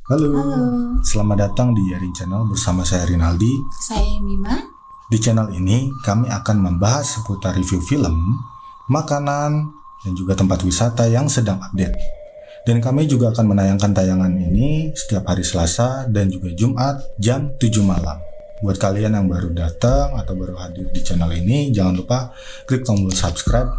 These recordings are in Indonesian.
Halo. Halo. Selamat datang di Yarin Channel bersama saya Rinaldi. Saya Mima. Di channel ini kami akan membahas seputar review film, makanan, dan juga tempat wisata yang sedang update. Dan kami juga akan menayangkan tayangan ini setiap hari Selasa dan juga Jumat jam 7 malam. Buat kalian yang baru datang atau baru hadir di channel ini, jangan lupa klik tombol subscribe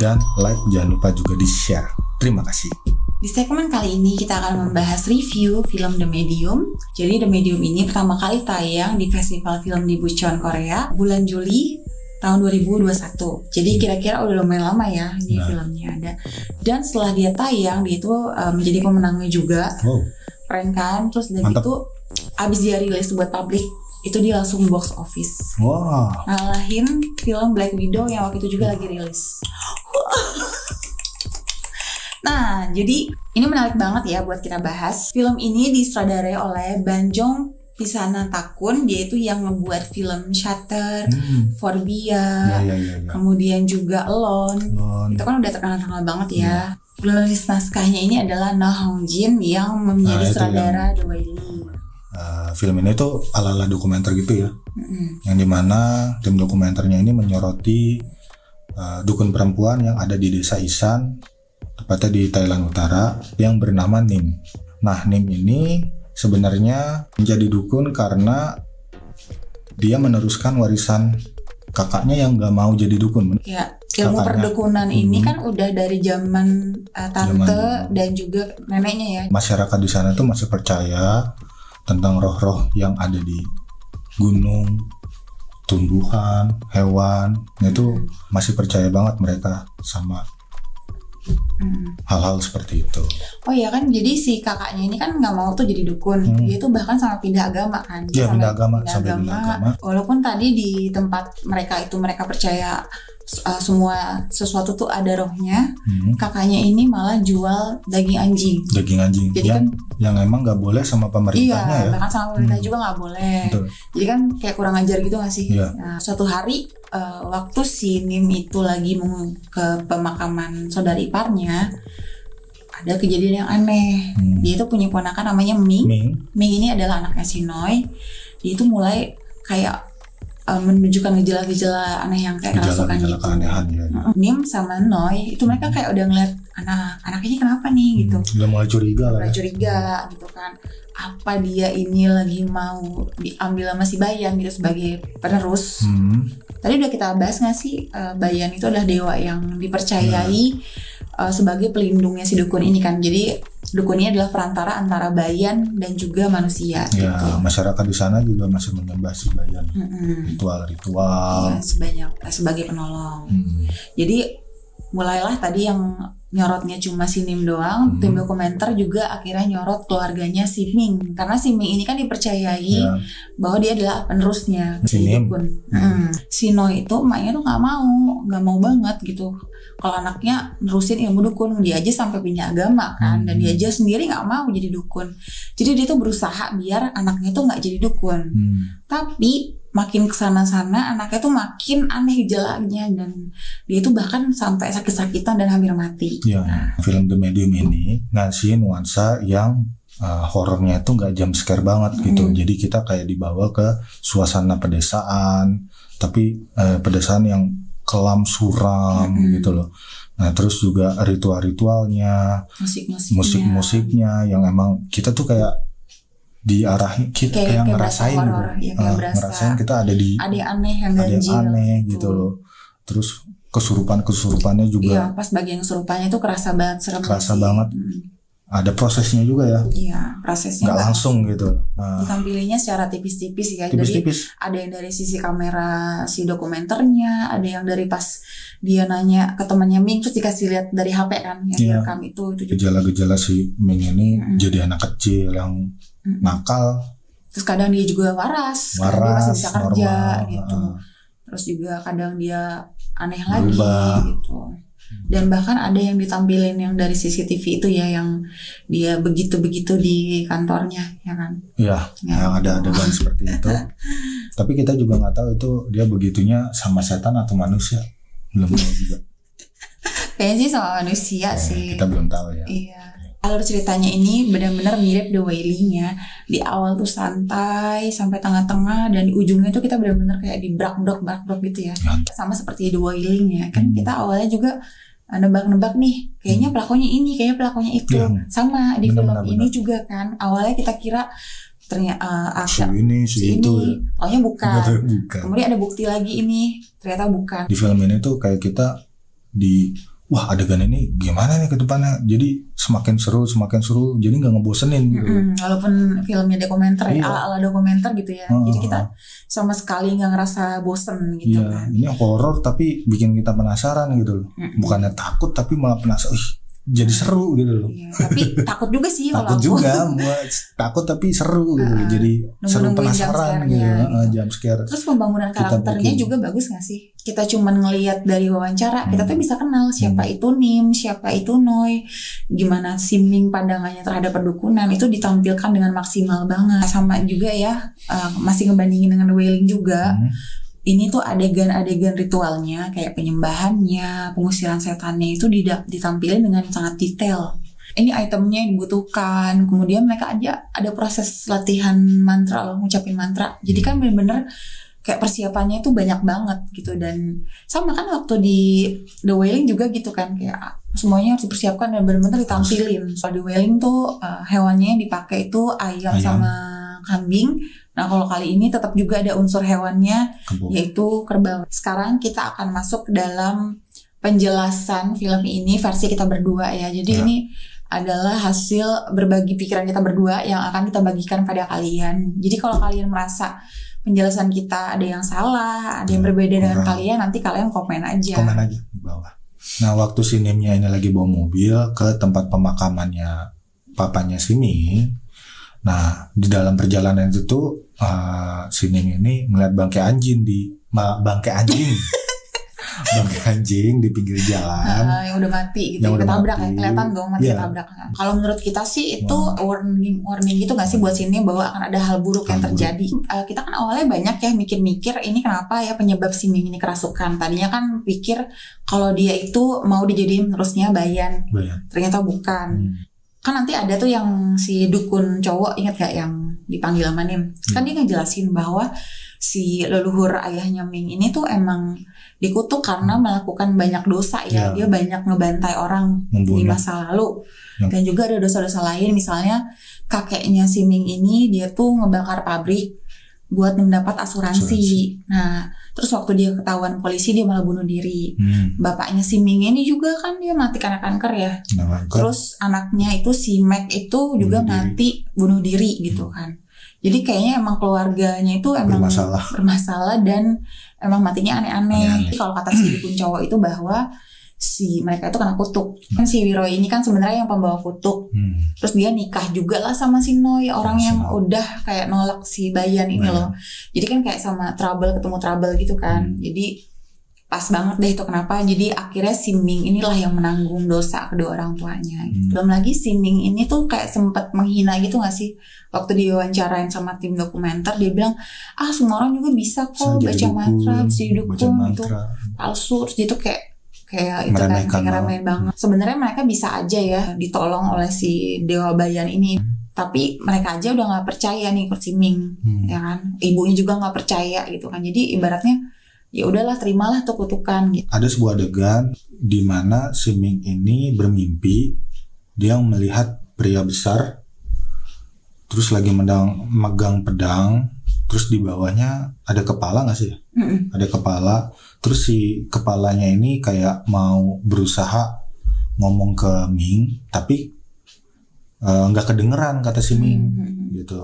dan like, jangan lupa juga di-share. Terima kasih. Di segmen kali ini kita akan membahas review film The Medium. Jadi The Medium ini pertama kali tayang di Festival Film di Bucheon, Korea bulan Juli tahun 2021. Jadi kira-kira udah lumayan lama ya ini filmnya ada. Dan setelah dia tayang, dia itu menjadi pemenangnya juga. Keren kan? Terus dan Mantap. itu abis dia rilis buat publik, itu dia langsung box office. Wah. Ngalahin film Black Widow yang waktu itu juga lagi rilis. Nah, jadi ini menarik banget ya buat kita bahas. Film ini disutradarai oleh Banjong Pisanatakun, dia itu yang ngebuat film Shutter, Forbia, Ya. kemudian juga Alone. Itu kan udah terkenal banget ya. Penulis naskahnya ini adalah Noh Hong Jin yang menjadi sutradara The Wailing. Film ini tuh ala-ala dokumenter gitu ya, yang dimana tim dokumenternya ini menyoroti dukun perempuan yang ada di desa Isan, tepatnya di Thailand Utara, yang bernama Nim. Nah, Nim ini sebenarnya menjadi dukun karena dia meneruskan warisan kakaknya yang gak mau jadi dukun. Ya, ilmu Kakaknya. perdukunan ini kan udah dari zaman tante dan juga neneknya ya. Masyarakat di sana tuh masih percaya tentang roh-roh yang ada di gunung, tumbuhan, hewan. Nah, itu masih percaya banget mereka sama hal-hal seperti itu. Oh ya kan, jadi si kakaknya ini kan nggak mau tuh jadi dukun. Dia tuh bahkan sama pindah agama kan. Iya, pindah agama. Walaupun tadi di tempat mereka itu mereka percaya semua sesuatu tuh ada rohnya. Kakaknya ini malah jual daging anjing. Daging anjing. Jadi yang emang nggak boleh sama pemerintahnya ya. Bahkan sama pemerintah juga nggak boleh. Betul. Jadi kan kayak kurang ajar gitu nggak sih? Iya. Nah, suatu hari waktu si Nim itu lagi mau ke pemakaman saudara iparnya, ada kejadian yang aneh. Dia itu punya ponakan namanya Ming. Ming ini adalah anaknya si Noi. Dia itu mulai kayak menunjukkan gejala-gejala aneh yang kayak kerasukan gitu. Ya. Nim sama Noi itu mereka kayak udah ngeliat anak ini kenapa nih gitu. Udah mulai curiga lah. Mulai curiga gitu kan. Apa dia ini lagi mau diambil sama si Bayan gitu sebagai penerus. Tadi udah kita bahas gak sih Bayan itu adalah dewa yang dipercayai sebagai pelindungnya si dukun ini kan. Jadi dukun ini adalah perantara antara Bayan dan juga manusia. Ya, gitu. masyarakat di sana juga masih menyembah si Bayan. Ritual-ritual. Ya, sebagai penolong. Jadi mulailah tadi yang nyorotnya cuma si Nim doang. Tim dokumenter juga akhirnya nyorot keluarganya si Ming, karena si Ming ini kan dipercayai bahwa dia adalah penerusnya si dukun. Si Noi itu emaknya tuh nggak mau banget gitu kalau anaknya nerusin ilmu dukun. Dia aja sampai pindah agama kan, dan dia aja sendiri nggak mau jadi dukun. Jadi dia tuh berusaha biar anaknya tuh nggak jadi dukun. Tapi makin kesana-sana anaknya tuh makin aneh gejalanya, dan dia tuh bahkan sampai sakit-sakitan dan hampir mati. Ya, film The Medium ini ngasih nuansa yang horornya itu nggak jump scare banget gitu. Jadi kita kayak dibawa ke suasana pedesaan, tapi pedesaan yang kelam suram gitu loh. Nah, terus juga ritual-ritualnya, musik-musiknya yang emang kita tuh kayak diarahin, kita kayak ngerasain gitu. Ngerasain kita ada yang aneh, yang ganjil gitu loh. Terus kesurupannya juga. Iya, pas bagian kesurupannya tuh kerasa banget, serem. Kerasa banget. Ada prosesnya juga ya. Iya, prosesnya. Nggak langsung gitu. Ditampilinnya secara tipis-tipis ya. Tipis-tipis. Ada yang dari sisi kamera si dokumenternya, ada yang dari pas dia nanya ke temannya Ming, terus dikasih lihat dari HP kan yang direkam itu juga. Gejala-gejala si Ming ini jadi anak kecil yang nakal. Terus kadang dia juga waras dia masih bisa kerja gitu. Terus juga kadang dia aneh berubah lagi gitu. Dan bahkan ada yang ditampilin yang dari CCTV itu ya, yang dia begitu-begitu di kantornya ya kan. Iya, yang ada adegan seperti itu. Tapi kita juga nggak tahu itu dia begitunya sama setan atau manusia, belum tahu juga. Kayaknya sih sama manusia sih. Kita belum tahu ya. Iya. Alur ceritanya ini benar-benar mirip The Wailing ya. Di awal tuh santai sampai tengah-tengah, dan di ujungnya tuh kita benar-benar kayak di brak-brak gitu ya. Sama seperti The Wailing ya. Kan kita awalnya juga nebak-nebak nih, kayaknya pelakunya ini, kayaknya pelakunya itu. Sama di film ini juga kan. Awalnya kita kira ternyata si ini, si itu ya. Taunya bukan. Kemudian ada bukti lagi ini, ternyata bukan. Di film ini tuh kayak kita wah adegan ini gimana nih ke depannya, jadi semakin seru, jadi nggak ngebosenin gitu. Walaupun filmnya dokumenter ya, ala dokumenter gitu ya, jadi kita sama sekali nggak ngerasa bosen gitu kan. Ini horor tapi bikin kita penasaran gitu loh. Bukannya takut tapi malah penasaran, jadi seru gitu loh. Tapi takut juga sih kalau takut juga, takut tapi seru gitu loh. Jadi seru, penasaran gitu, jump scare. Terus pembangunan karakternya juga bagus gak sih? Kita cuman ngelihat dari wawancara, kita tuh bisa kenal siapa itu Nim, siapa itu Noi, gimana si Ming pandangannya terhadap perdukunan, itu ditampilkan dengan maksimal banget. Sama juga ya, masih ngebandingin dengan The Wailing juga. Ini tuh adegan-adegan ritualnya kayak penyembahannya, pengusiran setannya itu ditampilin dengan sangat detail. Ini itemnya yang dibutuhkan, kemudian mereka ada proses latihan mantra loh, ngucapin mantra. Jadi kan bener-bener kayak persiapannya itu banyak banget gitu. Dan sama kan waktu di The Wailing juga gitu kan, kayak semuanya harus dipersiapkan dan bener-bener ditampilin. Soal The Wailing tuh hewannya yang dipakai itu ayam sama kambing. Nah kalau kali ini tetap juga ada unsur hewannya, yaitu kerbau. Sekarang kita akan masuk ke dalam penjelasan film ini versi kita berdua ya. Jadi ini adalah hasil berbagi pikiran kita berdua yang akan kita bagikan pada kalian. Jadi kalau kalian merasa penjelasan kita ada yang salah, ada yang berbeda dengan kalian, nanti kalian komen aja. Komen aja di bawah. Nah waktu si Nimnya ini lagi bawa mobil ke tempat pemakamannya papanya si Ming. Nah di dalam perjalanan itu tuh si Nim ini ngeliat bangkai anjing bangkai anjing di pinggir jalan yang udah mati gitu, ketabrak ya, kelihatan dong mati ketabrak. Kalau menurut kita sih itu warning gitu nggak sih buat sini bahwa akan ada hal buruk yang terjadi. Kita kan awalnya banyak ya mikir-mikir ini kenapa ya penyebab si Ming ini kerasukan. Tadinya kan pikir kalau dia itu mau dijadiin penerusnya Bayan. Ternyata bukan. Kan nanti ada tuh yang si dukun cowok, ingat gak yang dipanggil sama Nim? Kan dia ngejelasin bahwa si leluhur ayahnya Ming ini tuh emang dikutuk karena melakukan banyak dosa ya. Dia banyak ngebantai orang di masa lalu. Dan juga ada dosa-dosa lain, misalnya kakeknya si Ming ini dia tuh ngebakar pabrik buat mendapat asuransi. Nah, terus waktu dia ketahuan polisi dia malah bunuh diri. Bapaknya si Ming ini juga kan dia mati karena kanker ya. Terus anaknya itu si Mac itu juga mati bunuh diri gitu kan. Jadi kayaknya emang keluarganya itu emang bermasalah dan emang matinya aneh-aneh. Kalau kata si dukun cowok itu bahwa si mereka itu kena kutuk. Kan si Wiro ini kan sebenarnya yang pembawa kutuk. Terus dia nikah juga lah sama si Noi, orang yang udah kayak nolak si Bayan ini loh. Jadi kan kayak sama trouble ketemu trouble gitu kan. Jadi pas banget deh itu kenapa. Jadi akhirnya si Ming inilah yang menanggung dosa kedua orang tuanya. Belum lagi si Ming ini tuh kayak sempet menghina gitu gak sih? Waktu diwawancarain sama tim dokumenter dia bilang, semua orang juga bisa kok baca mantra, bisa dukun itu palsu. Terus dia tuh kayak itu kan ngeremehin banget. Sebenarnya mereka bisa aja ya ditolong oleh si Dewa Bayan ini. Tapi mereka aja udah nggak percaya nih ke si Ming, ya kan? Ibunya juga nggak percaya gitu kan. Jadi ibaratnya ya udahlah terimalah tuh kutukan. Gitu. Ada sebuah adegan di mana si Ming ini bermimpi dia melihat pria besar, terus lagi megang pedang, terus di bawahnya ada kepala nggak sih? Ada kepala. Terus si kepalanya ini kayak mau berusaha ngomong ke Ming, tapi nggak kedengeran kata si Ming gitu.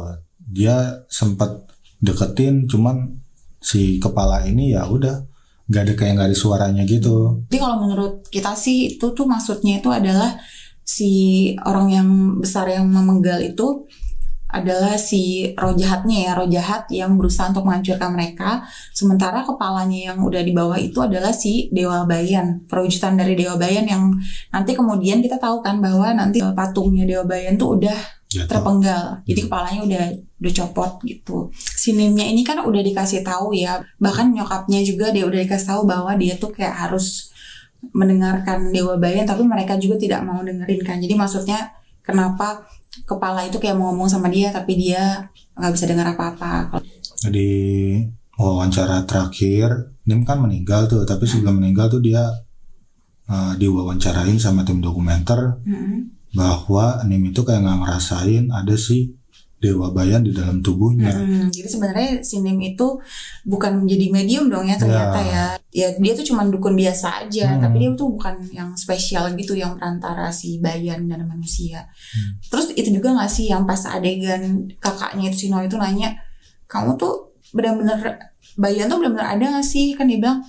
Dia sempat deketin, cuman si kepala ini ya udah nggak ada kayak nggak ada suaranya gitu. Tapi kalau menurut kita sih itu tuh maksudnya itu adalah si orang yang besar yang memenggal itu adalah si roh jahatnya ya, roh jahat yang berusaha untuk menghancurkan mereka. Sementara kepalanya yang udah di bawah itu adalah si Dewa Bayan, perwujudan dari Dewa Bayan yang nanti kemudian kita tahu kan bahwa nanti patungnya Dewa Bayan tuh udah terpenggal. Jadi kepalanya udah copot gitu. Si Nimnya ini kan udah dikasih tahu ya, bahkan nyokapnya juga dia udah dikasih tahu bahwa dia tuh kayak harus mendengarkan Dewa Bayan, tapi mereka juga tidak mau dengerin kan. Jadi maksudnya kenapa kepala itu kayak mau ngomong sama dia tapi dia nggak bisa dengar apa-apa. Di wawancara terakhir Nim kan meninggal tuh, tapi sebelum meninggal tuh dia diwawancarain sama tim dokumenter bahwa Nim itu kayak nggak ngerasain ada si Dewa Bayan di dalam tubuhnya. Jadi sebenarnya si Nim itu bukan menjadi medium dong ya ternyata ya dia tuh cuma dukun biasa aja, tapi dia tuh bukan yang spesial gitu yang perantara si Bayan dan manusia. Terus itu juga nggak sih yang pas adegan kakaknya itu si Noah itu nanya, kamu tuh benar-benar Bayan tuh benar-benar ada nggak sih? Kan dia bilang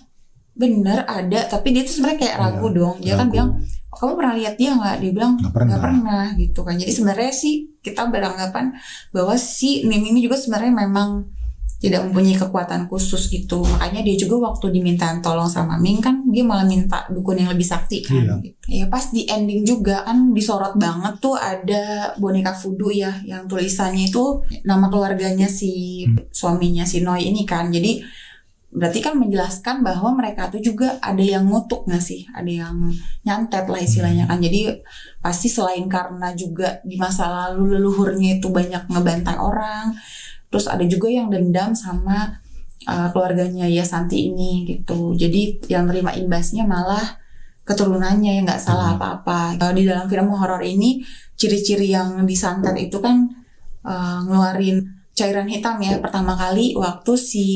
bener ada, tapi dia tuh sebenarnya kayak ragu dong. Dia kan bilang, kamu pernah lihat dia nggak? Dia bilang nggak pernah gitu kan. Jadi sebenarnya sih kita beranggapan bahwa si Nim ini juga sebenarnya memang tidak mempunyai kekuatan khusus gitu. Makanya dia juga waktu diminta tolong sama Ming kan dia malah minta dukun yang lebih sakti kan. Gitu. Ya pas di ending juga kan disorot banget tuh ada boneka voodoo ya yang tulisannya itu nama keluarganya si suaminya si Noi ini kan. Jadi berarti kan menjelaskan bahwa mereka tuh juga ada yang ngutuk nggak sih, ada yang nyantet lah istilahnya kan. Jadi pasti selain karena juga di masa lalu leluhurnya itu banyak ngebantai orang, terus ada juga yang dendam sama keluarganya ya Santi ini gitu. Jadi yang terima imbasnya malah keturunannya yang nggak salah apa-apa. Di dalam film horor ini ciri-ciri yang disantet itu kan ngeluarin cairan hitam ya pertama kali waktu si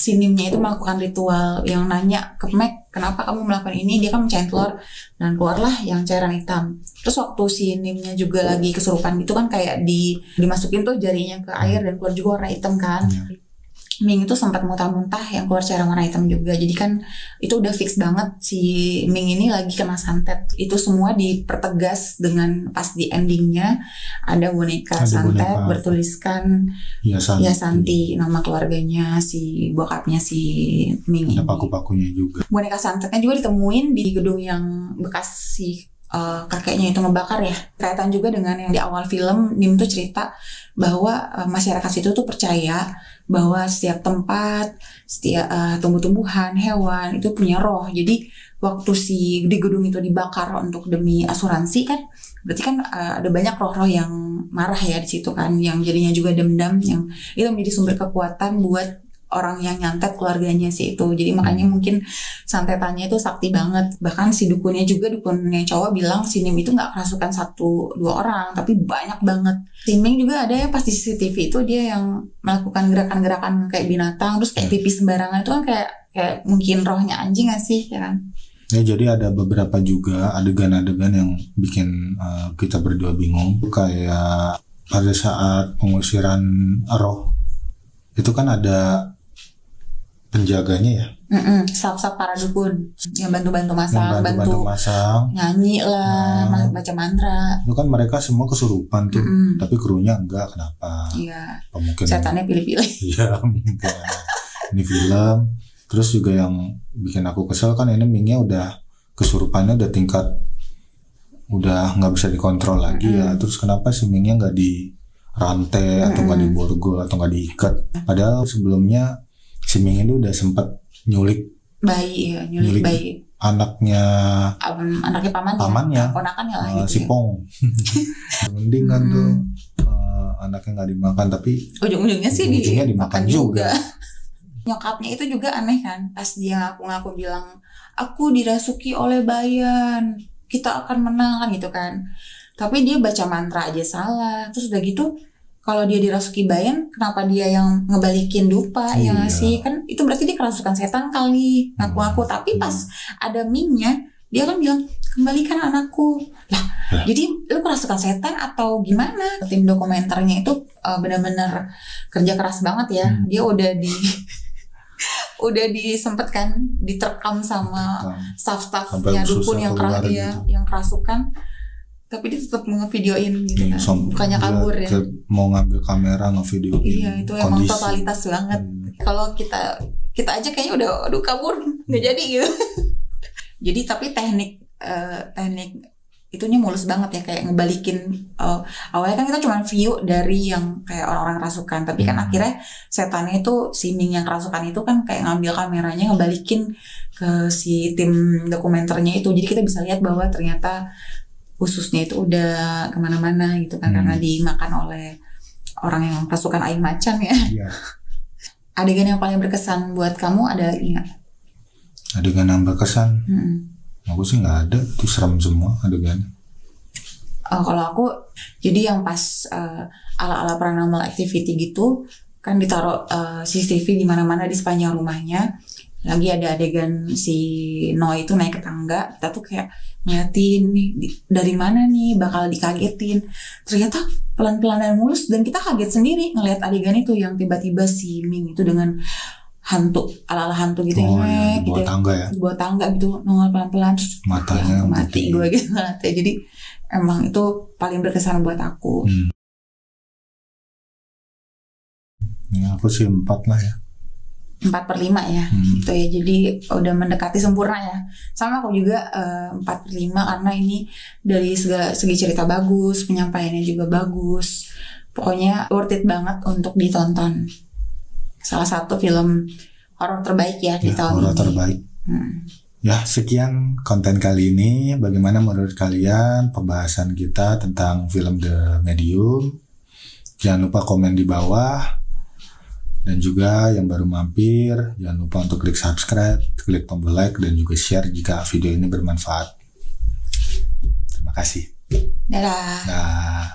Nimnya itu melakukan ritual yang nanya ke Meg, kenapa kamu melakukan ini? Dia kan mencain telur dan keluarlah yang cairan hitam. Terus waktu si Nimnya juga lagi kesurupan itu kan kayak dimasukin tuh jarinya ke air dan keluar juga warna hitam kan. Ming itu sempat muntah-muntah yang keluar cairan warna hitam juga. Jadi kan itu udah fix banget si Ming ini lagi kena santet. Itu semua dipertegas dengan pas di endingnya ada boneka santet bertuliskan ya Santi, nama keluarganya si bokapnya si Ming ini. Ada paku-pakunya juga. Boneka santetnya juga ditemuin di gedung yang bekas si kakeknya itu ngebakar ya. Kaitan juga dengan yang di awal film Nim tuh cerita bahwa masyarakat situ tuh percaya bahwa setiap tempat, setiap tumbuh-tumbuhan, hewan itu punya roh. Jadi waktu di gedung itu dibakar untuk demi asuransi kan, berarti kan ada banyak roh-roh yang marah ya di situ kan, yang jadinya juga dendam, yang itu menjadi sumber kekuatan buat orang yang nyantet keluarganya sih itu. Jadi makanya mungkin santetannya itu sakti banget. Bahkan si dukunnya cowok bilang si Nim itu nggak kerasukan 1-2 orang, tapi banyak banget. Si Ming juga ada ya pas di CCTV itu dia yang melakukan gerakan-gerakan kayak binatang, terus kayak pipis sembarangan itu kan kayak mungkin rohnya anjing nggak sih ya kan? Ya jadi ada beberapa juga adegan-adegan yang bikin kita berdua bingung. Kayak pada saat pengusiran roh itu kan ada penjaganya ya, staff para dukun yang bantu masang, bantu nyanyi lah, baca mantra. Itu kan mereka semua kesurupan tuh, tapi krunya enggak, kenapa? Iya. Mungkin setannya pilih-pilih. Iya mungkin. Ini film. Terus juga yang bikin aku kesel kan ini Mingnya udah kesurupannya udah tingkat udah nggak bisa dikontrol lagi ya. Terus kenapa si Mingnya nggak dirantai atau nggak diborgol atau nggak diikat? Padahal sebelumnya si Ming ini udah sempat nyulik bayi. Anaknya pamannya, ponakannya lah gitu si Pong. Mending kan tuh anaknya nggak dimakan, tapi ujung-ujungnya sih dimakan juga. Nyokapnya itu juga aneh kan, pas dia ngaku bilang aku dirasuki oleh Bayan, kita akan menang kan gitu kan. Tapi dia baca mantra aja salah. Terus udah gitu kalau dia dirasuki Bayan, kenapa dia yang ngebalikin dupa ya nggak sih? Kan itu berarti dia kerasukan setan kali, ngaku-ngaku. Tapi pas ada Mingnya, dia kan bilang, kembalikan anakku. Lah, jadi lu kerasukan setan atau gimana? Tim dokumenternya itu benar-benar kerja keras banget ya. Dia udah disempet kan, diterkam sama staff-staffnya dukun yang kerasukan. Tapi dia tetap ngevideoin gitu kan, bukannya kabur ya. Mau ngambil kamera ngevideoin. Iya itu emang totalitas banget. Kalau kita aja kayaknya udah aduh kabur nggak jadi gitu. Jadi tapi teknik itunya mulus banget ya, kayak ngebalikin. Awalnya kan kita cuma view dari yang kayak orang-orang kerasukan, tapi kan akhirnya setannya itu si Ming yang kerasukan itu kan kayak ngambil kameranya ngebalikin ke si tim dokumenternya itu. Jadi kita bisa lihat bahwa ternyata ususnya itu udah kemana-mana gitu kan, karena dimakan oleh orang yang pasukan aing macan ya. Iya. Adegan yang paling berkesan buat kamu ada nggak? Adegan yang berkesan? Aku sih nggak ada, itu serem semua adegan. Kalau aku, jadi yang pas ala-ala paranormal activity gitu, kan ditaruh CCTV di mana-mana di sepanjang rumahnya. Lagi ada adegan si Noah itu naik ke tangga, kita tuh kayak ngeliatin nih dari mana nih bakal dikagetin. Ternyata pelan-pelan dan mulus, dan kita kaget sendiri ngeliat adegan itu yang tiba-tiba si Ming itu dengan hantu, ala-ala hantu gitu ya, di bawah gitu, tangga ya, di bawah tangga gitu nongol pelan-pelan, terus matanya mati gue gitu. Jadi emang itu paling berkesan buat aku. Ya, aku sih 4 lah ya. 4/5 ya, gitu ya. Jadi udah mendekati sempurna ya. Sama aku juga 4/5 karena ini dari segi cerita bagus, penyampaiannya juga bagus. Pokoknya worth it banget untuk ditonton. Salah satu film horor terbaik ya di tahun horor ini. Terbaik. Ya, sekian konten kali ini. Bagaimana menurut kalian pembahasan kita tentang film The Medium? Jangan lupa komen di bawah. Dan juga yang baru mampir, jangan lupa untuk klik subscribe, klik tombol like, dan juga share jika video ini bermanfaat. Terima kasih. Dadah. Nah.